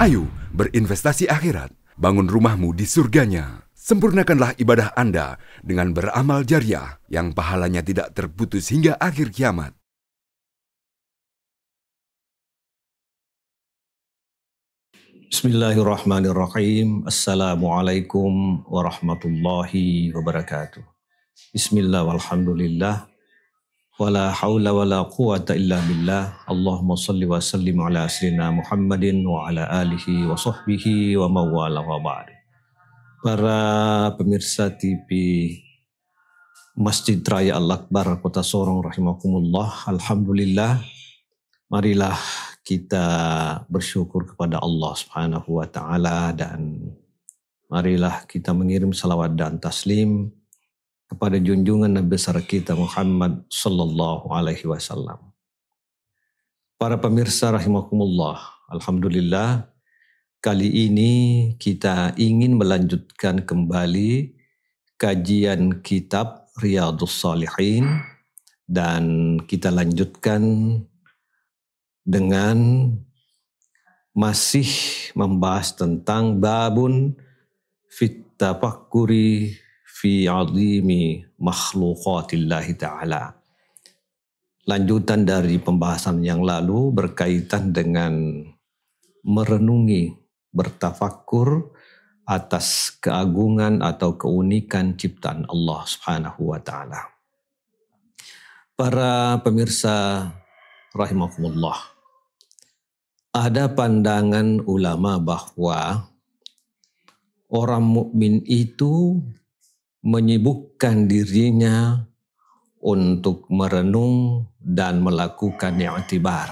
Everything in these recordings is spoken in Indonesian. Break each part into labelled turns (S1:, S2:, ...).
S1: Ayo berinvestasi akhirat, bangun rumahmu di surganya. Sempurnakanlah ibadah Anda dengan beramal jariah yang pahalanya tidak terputus hingga akhir kiamat.
S2: Bismillahirrahmanirrahim. Assalamualaikum warahmatullahi wabarakatuh. Bismillah walhamdulillah. Wala hawla wala quwata illa billah. Allahumma salli wa sallim ala sayyidina Muhammadin wa ala alihi wa sahbihi wa mawala wa ba'd. Para pemirsa TV Masjid Raya Al-Akbar Kota Sorong rahimakumullah. Alhamdulillah. Marilah kita bersyukur kepada Allah Subhanahu wa taala dan marilah kita mengirim salawat dan taslim kepada junjungan Nabi besar kita Muhammad sallallahu alaihi wasallam. Para pemirsa rahimakumullah, alhamdulillah kali ini kita ingin melanjutkan kembali kajian kitab Riyadhus Shalihin dan kita lanjutkan dengan masih membahas tentang babun fit tafakkuri fi azimi makhluqatillahi ta'ala. Lanjutan dari pembahasan yang lalu berkaitan dengan merenungi, bertafakkur atas keagungan atau keunikan ciptaan Allah Subhanahu wa taala. Para pemirsa rahimakumullah, ada pandangan ulama bahwa orang mukmin itu menyibukkan dirinya untuk merenung dan melakukan i'tibar.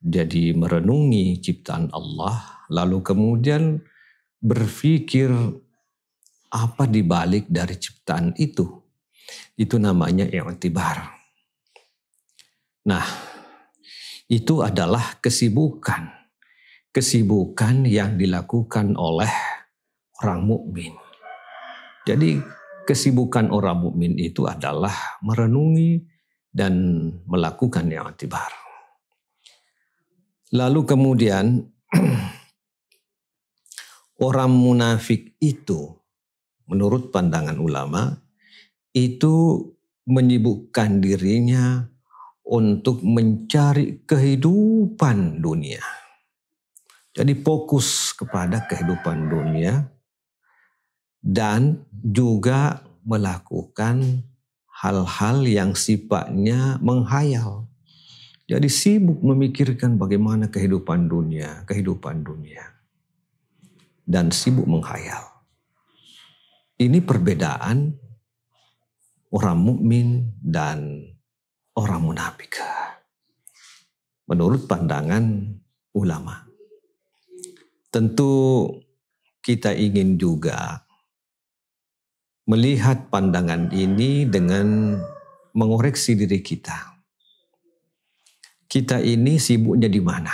S2: Jadi merenungi ciptaan Allah, lalu kemudian berpikir apa dibalik dari ciptaan itu. Itu namanya i'tibar. Nah, itu adalah kesibukan. Kesibukan yang dilakukan oleh orang mukmin. Jadi kesibukan orang mukmin itu adalah merenungi dan melakukan i'tibar. Lalu kemudian orang munafik itu menurut pandangan ulama itu menyibukkan dirinya untuk mencari kehidupan dunia. Jadi fokus kepada kehidupan dunia dan juga melakukan hal-hal yang sifatnya menghayal. Jadi sibuk memikirkan bagaimana kehidupan dunia. Dan sibuk menghayal. Ini perbedaan orang mukmin dan orang munafik. Menurut pandangan ulama. Tentu kita ingin juga melihat pandangan ini dengan mengoreksi diri kita. Kita ini sibuknya di mana?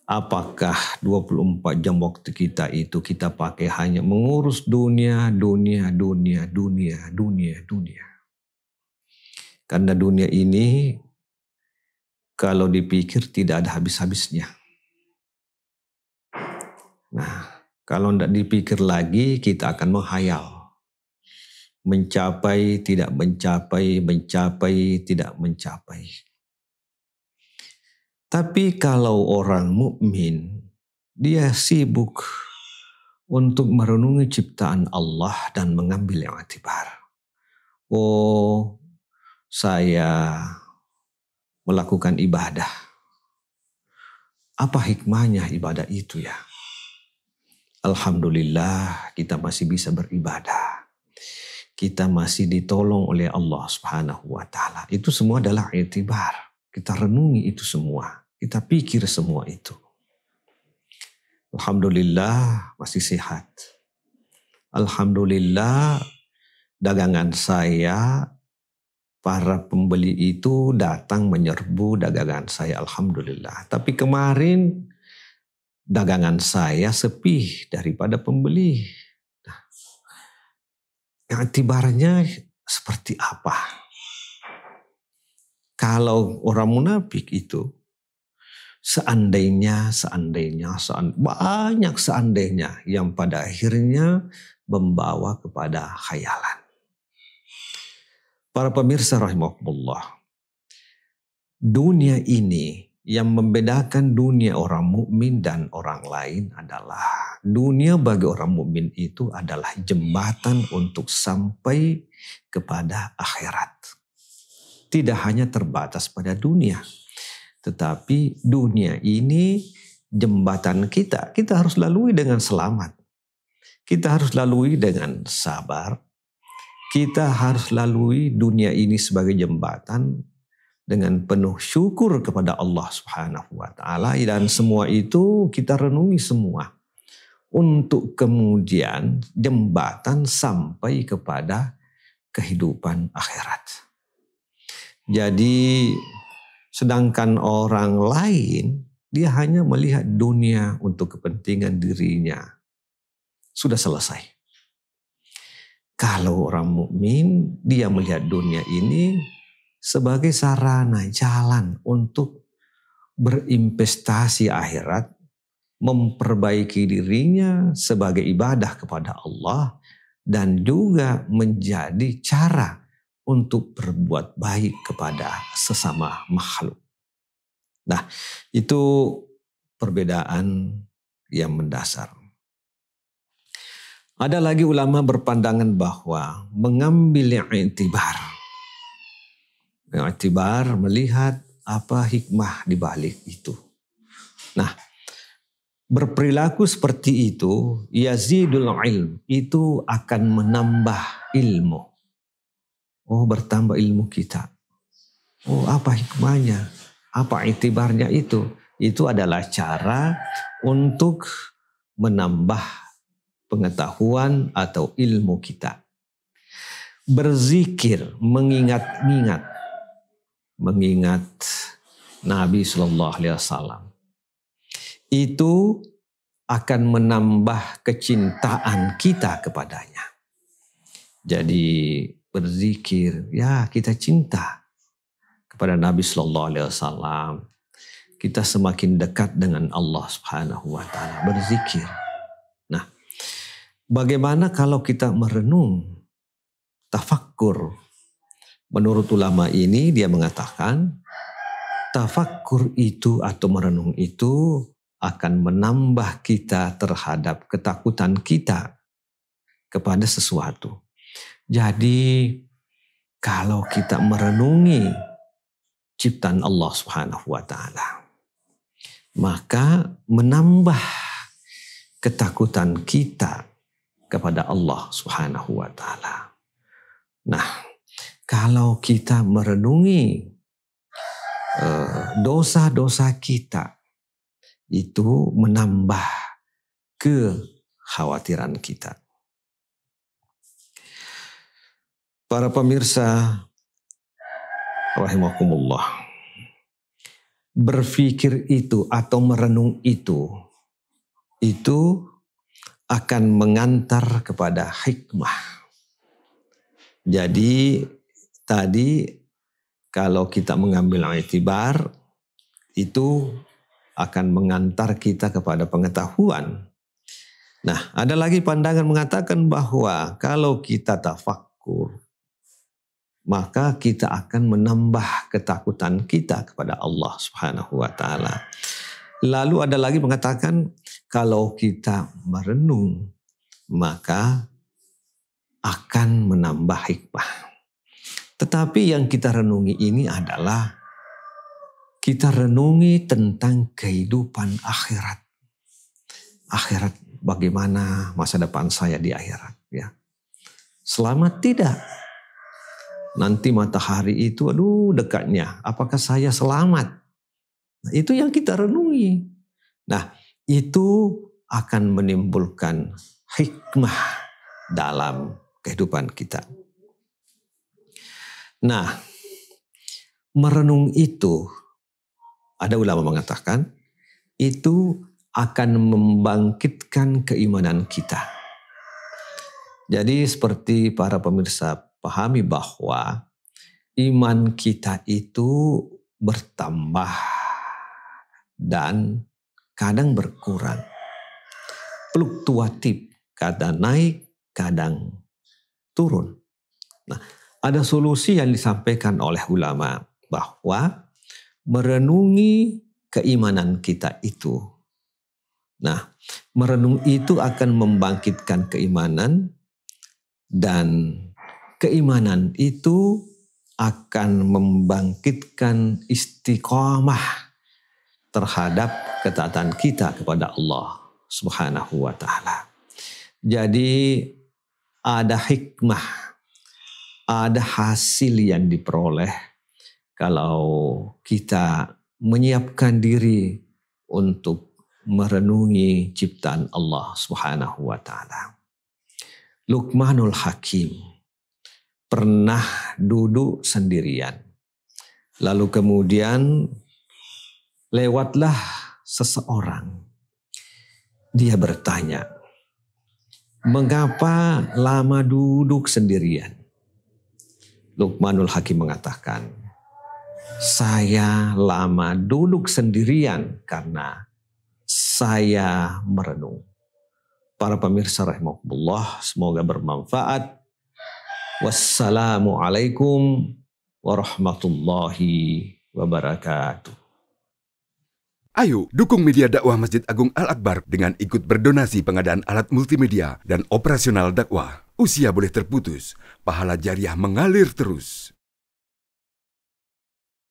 S2: Apakah 24 jam waktu kita itu kita pakai hanya mengurus dunia? Karena dunia ini kalau dipikir tidak ada habis-habisnya. Nah, kalau tidak dipikir lagi, kita akan menghayal. Mencapai, tidak mencapai, tidak mencapai. Tapi kalau orang mukmin, dia sibuk untuk merenungi ciptaan Allah dan mengambil i'tibar. Oh, saya melakukan ibadah. Apa hikmahnya ibadah itu ya? Alhamdulillah kita masih bisa beribadah. Kita masih ditolong oleh Allah Subhanahu wa taala. Itu semua adalah i'tibar. Kita renungi itu semua. Kita pikir semua itu. Alhamdulillah masih sehat. Alhamdulillah dagangan saya, para pembeli itu datang menyerbu dagangan saya. Alhamdulillah. Tapi kemarin dagangan saya sepi daripada pembeli. Nah, i'tibarnya seperti apa? Kalau orang munafik itu seandainya, banyak seandainya yang pada akhirnya membawa kepada khayalan. Para pemirsa rahimakumullah, dunia ini yang membedakan dunia orang mukmin dan orang lain adalah dunia bagi orang mukmin itu adalah jembatan untuk sampai kepada akhirat. Tidak hanya terbatas pada dunia, tetapi dunia ini jembatan kita. Kita harus lalui dengan selamat. Kita harus lalui dengan sabar. Kita harus lalui dunia ini sebagai jembatan dengan penuh syukur kepada Allah Subhanahu wa taala, dan semua itu kita renungi semua untuk kemudian jembatan sampai kepada kehidupan akhirat. Jadi sedangkan orang lain dia hanya melihat dunia untuk kepentingan dirinya. Sudah selesai. Kalau orang mukmin dia melihat dunia ini sebagai sarana jalan untuk berinvestasi akhirat, memperbaiki dirinya sebagai ibadah kepada Allah, dan juga menjadi cara untuk berbuat baik kepada sesama makhluk. Nah, itu perbedaan yang mendasar. Ada lagi ulama berpandangan bahwa mengambil i'tibar, melihat apa hikmah di balik itu. Nah, berperilaku seperti itu, yazidul ilm, itu akan menambah ilmu. Oh, bertambah ilmu kita. Oh, apa hikmahnya? Apa i'tibarnya itu? Itu adalah cara untuk menambah pengetahuan atau ilmu kita. Berzikir, mengingat Nabi Sallallahu Alaihi Wasallam, itu akan menambah kecintaan kita kepadanya. Jadi berzikir, ya kita cinta kepada Nabi Sallallahu Alaihi Wasallam, kita semakin dekat dengan Allah Subhanahu Wa Taala. Berzikir. Nah, bagaimana kalau kita merenung, tafakkur? Menurut ulama ini dia mengatakan tafakkur itu atau merenung itu akan menambah kita terhadap ketakutan kita kepada sesuatu. Jadi kalau kita merenungi ciptaan Allah Subhanahu wa taala, maka menambah ketakutan kita kepada Allah Subhanahu wa taala. Nah, kalau kita merenungi dosa-dosa kita, itu menambah kekhawatiran kita. Para pemirsa rahimakumullah, berpikir itu atau merenung itu akan mengantar kepada hikmah. Jadi tadi kalau kita mengambil i'tibar, itu akan mengantar kita kepada pengetahuan. Nah, ada lagi pandangan mengatakan bahwa kalau kita tafakkur, maka kita akan menambah ketakutan kita kepada Allah Subhanahu wa taala. Lalu ada lagi mengatakan kalau kita merenung, maka akan menambah hikmah. Tetapi yang kita renungi ini adalah kita renungi tentang kehidupan akhirat. Akhirat, bagaimana masa depan saya di akhirat, ya. Selamat tidak? Nanti matahari itu dekatnya. Apakah saya selamat? Nah, itu yang kita renungi. Nah, itu akan menimbulkan hikmah dalam kehidupan kita. Nah, merenung itu, ada ulama mengatakan, itu akan membangkitkan keimanan kita. Jadi seperti para pemirsa pahami bahwa iman kita itu bertambah dan kadang berkurang. Fluktuatif, kadang naik, kadang turun. Nah, ada solusi yang disampaikan oleh ulama bahwa merenungi keimanan kita itu. Nah, merenung itu akan membangkitkan keimanan, dan keimanan itu akan membangkitkan istiqamah terhadap ketaatan kita kepada Allah Subhanahu wa ta'ala. Jadi ada hikmah, ada hasil yang diperoleh kalau kita menyiapkan diri untuk merenungi ciptaan Allah Subhanahu wa ta'ala. Luqmanul Hakim pernah duduk sendirian. Lalu kemudian lewatlah seseorang. Dia bertanya, "Mengapa lama duduk sendirian?" Luqmanul Hakim mengatakan, "Saya lama duduk sendirian karena saya merenung." Para pemirsa rahimakumullah, semoga bermanfaat. Wassalamualaikum warahmatullahi wabarakatuh.
S1: Ayo dukung media dakwah Masjid Agung Al-Akbar dengan ikut berdonasi pengadaan alat multimedia dan operasional dakwah. Usia boleh terputus, pahala jariah mengalir terus.